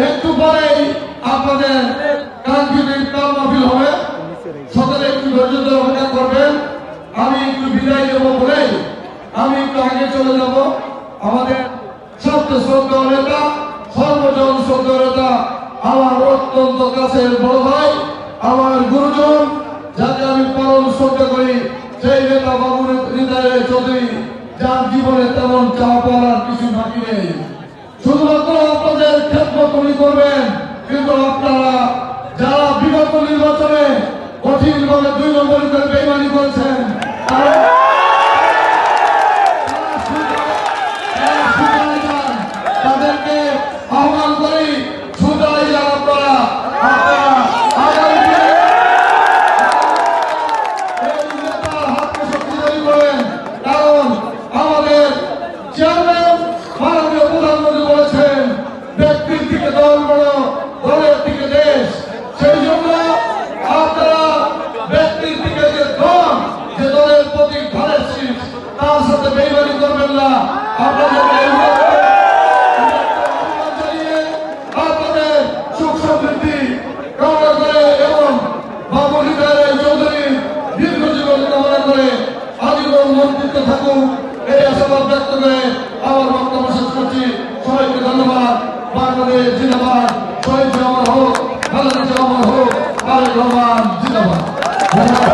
একটু পরেই আপনাদের কাঙ্ক্ষিত ইফতার মাহফিল হবে। সকলে একটু ধৈর্য ধরে অপেক্ষা করবেন। আমি একটু বিদায় দেবো বলেই আমি একটু আগে চলে যাব। আমাদের সবচেয়ে শ্রদ্ধেয় নেতা, সর্বজন শ্রদ্ধেয় নেতা, আমার অত্যন্ত কাছের বড় ভাই, আমার গুরুজন, যাকে আমি পরম শ্রদ্ধা করি, সেই নেতা বাবু হৃদয় চৌধুরী, যার জীবনে তেমন চাওয়া পাওয়ার কিছু বাকি নেই। শুধুমাত্র আপনাদের খেদমত উনি করবেন, কিন্তু আপনারা যারা বিগত নির্বাচনে কঠিনভাবে 2 নম্বরী করে বেইমানি করেছেন, তাদেরকে আহ্বান করি সুদাই যান আপনারা আগামী দিনে এই নেতার হাতকে শক্তিশালী করেন। কারণ আমাদের চেয়ারম্যান মাননীয় প্রধানমন্ত্রী বলেছেন, ব্যক্তির থেকে দল বড়, দলের থেকে দেশ। সেই জন্য আপনারা ব্যক্তির থেকে যে দল, যে দলের প্রতি ঘরের শীষ, তার সাথে বেইমানি করবেন না। আপনাদের আপনাদের সুখ সমৃদ্ধি কামনা করে এবং বাবু হৃদয় দীর্ঘ জীবন কামনা করে আজীবন মন্ত্রিত্ব থাকুক, এই আশাবাদ ব্যক্ত করে